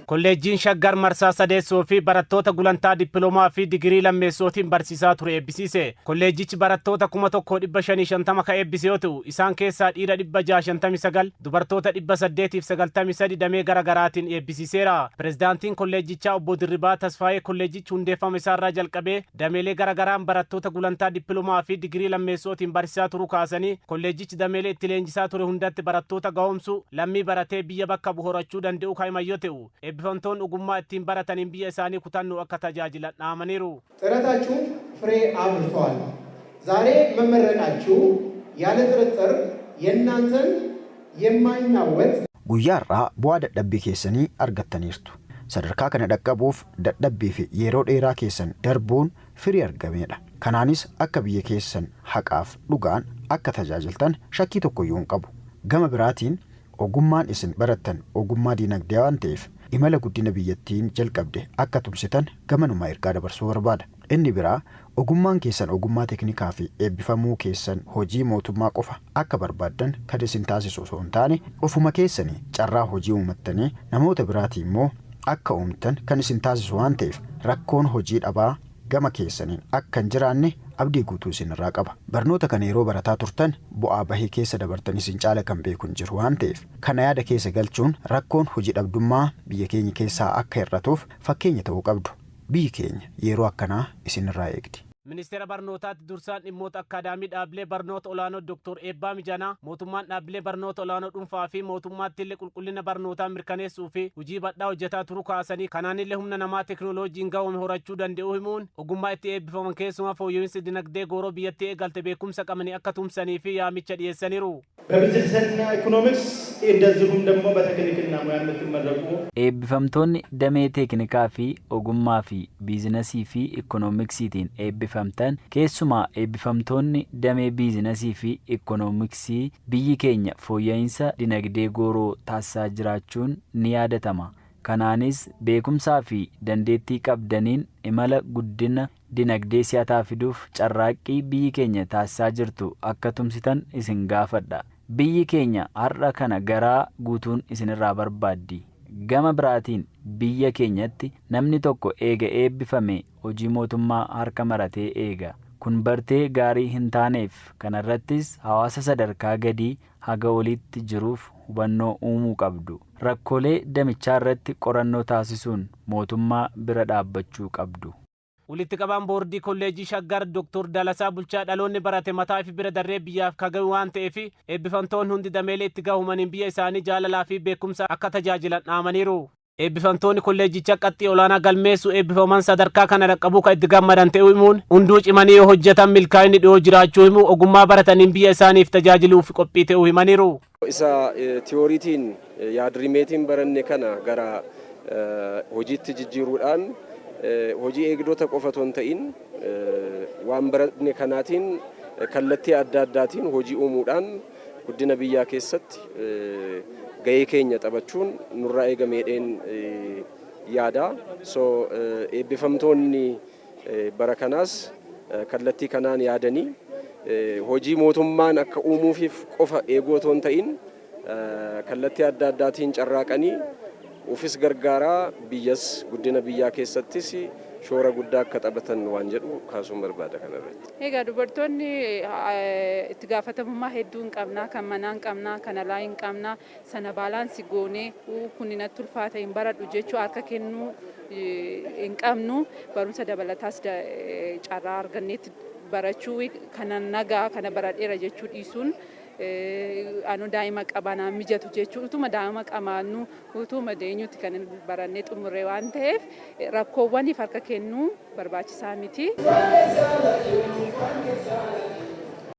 Kolleejjiin Shaggar Marsaa Sadeessoo fi barattoota gulantaa dippiloomaa fi digirii lammeessootiin barsiisaa ture eebbisiise. Kolleejjichi barattoota 1550 ka eebbise yoo ta'u, isaan keessaa dhiira 659, dubartoota 893 damee garaagaraatiin eebbisiiseera. Pirezidaantiin kolleejjichaa obbo Dirribaa Tasfaayee kolleejjichi hundeeffame isaarraa jalqabee dameelee garaagaraan barattoota gulantaa dippiloomaa fi digirii lammeessootiin barsiisaa turuu kaasanii kolleejjichi dameelee itti leenjisaa ture hundatti barattoota ga'oomsu lammii baratee biyya bakka bu'u horachuu danda'u kaa'iman yoo ta'u, eebbifamtoonni ogummaa ittiin barataniin biyya isaanii kutannoo akka tajaajilan dhaamaniiru. ጥረታችሁ ፍሬ አፍርቷል። ዛሬ መመረቃችሁ ያለ ጥርጥር የእናንተን የማይናወጥ guyyaarraa bu'aa dadhabbii keessanii argattaniirtu. Sadarkaa kana dhaqqabuuf dadhabbii fi yeroo dheeraa keessan darbuun firii argameedha. Kanaanis akka biyya keessan haqaaf dhugaan akka tajaajiltan shakkii tokkoyyuu hin qabu. Gama biraatiin ogummaan isin barattan ogummaa diinagdee waan ta'eef imala guddina biyyattiin jalqabde akka tumsitan gamanumaa ergaa dabarsuu barbaada. Inni biraa ogummaan keessan ogummaa teknikaa fi eebbifamuu keessan hojii mootummaa qofa akka barbaaddan kan isin taasisu osoo hin taane ofuma keessanii carraa hojii uumattanii namoota biraatii immoo akka uumtan kan isin taasisu waan ta'eef rakkoon hojii dhabaa gama keessaniin akka hin jiraanne abdii guutuu isin irraa qaba. Barnoota kana yeroo barataa turtan bu'aa bahii keessa dabartan isin caala kan beeku hin jiru waan ta'eef kana yaada keessa galchuun rakkoon hojii dhabdummaa biyya keenya keessaa akka hir'atuuf fakkeenya ta'uu qabdu. Biyyi keenya yeroo akkanaa isin irraa eegdi. Ministeera barnootaatti dursaan dhimmoota akkaadaamii dhaabbilee barnoota olaanoo Dr. Eebbaa Mijanaa mootummaan dhaabbilee barnoota olaanoo dhuunfaa fi mootummaatti illee qulqullina barnootaa mirkaneessuu fi hojii bal'aa hojjetaa turuu kaasanii kanaan illee humna namaa teekinooloojiin ga'oome horachuu danda'u himuun ogummaa itti eebbifaman keessumaa fooyya'insi dinagdee gooroo biyyattii eegalte beekumsa qabanii akka tumsanii fi yaamicha dhiyeessaniiru. በቢዝነስና ኢኮኖሚክስ እንደዚሁም ደግሞ በቴክኒክና ሙያ የምትመረቁ eebbifamtoonni damee teeknikaa fi ogummaa fi biizinasii fi ikoonomiksiitiin eebbifamtan keessumaa eebbifamtoonni damee biizinasii fi ikoonomiksii biyyi keenya fooyya'insa dinagdee gooroo taasisaa jiraachuun ni yaadatama. Kanaanis beekumsaa fi dandeettii qabdaniin imala guddina dinagdee si'ataa fiduuf carraaqqii biyyi keenya taasisaa jirtu akka tumsitan isin gaafadha. Biyyi keenya har'a kana garaa guutuun isinirraa barbaaddi. Gama biraatiin biyya keenyatti namni tokko eega eebbifame hojii mootummaa harka maratee eega. Kun bartee gaarii hin taaneef kanarrattis hawaasa sadarkaa gadii haga olitti jiruuf hubannoo uumuu qabdu. Rakkoolee damichaa irratti qorannoo taasisuun mootummaa bira dhaabbachuu qabdu. Walitti qabaan boordii kolleejjii Shaggar Dr. Dalasaa Bulchaa dhaloonni barate mataa fi bira darree biyyaaf kagahu waan ta'eef eebbifamtoonni hundi dameelee itti gahumaniin biyya isaanii jaalalaa fi beekumsa akka tajaajilan dhaamaniiru. Eebbifamtoonni kolleejjichaa qabxii olaanaa galmeessu eebbifaman sadarkaa kana dhaqqabuu kan itti gammadan ta'uu himuun hunduu cimanii yoo hojjetan milkaa'inni dhiyoo jiraachuu himu ogummaa barataniin biyya isaaniif tajaajiluuf qophii ta'uu himaniiru. Isa tiyooriitiin yaadrimeetiin baranne kana gara hojiitti jijjiiruudhaan hojii eegdota qofa osoo hin ta'in waan baranne kanaatiin kallattii adda addaatiin hojii uumuudhaan guddina biyyaa keessatti gahee keenya taphachuun nurraa eegameedheen yaada. So eebbifamtoonni bara kanaas kallattii kanaan yaadanii hojii mootummaan akka uumuufiif qofa eeguu osoo hin ta'in kallattii adda addaatiin carraaqanii ufis gargaaraa biyyas guddina biyyaa keessattis shoora guddaa akka taphatan waan jedhu kaasuun barbaada kanarratti. Egaa dubartoonni itti gaafatamummaa hedduu hin qabnaa, kan manaa hin qabnaa, kan alaa hin qabnaa, sana baalaansi goonee kun natti ulfaata hin baradhu jechuu harka kennuu hin qabnu barumsa dabalataas carraa arganneetti barachuu kana nagaa kana baradheera jechuu dhiisuun anu daa'ima qabanaa mijatu jechuun utuma daa'ima qabaannu utuma deenyutti kan barannee xumurre waan ta'eef rakkoowwaniif harka kennuu barbaachisaa miti.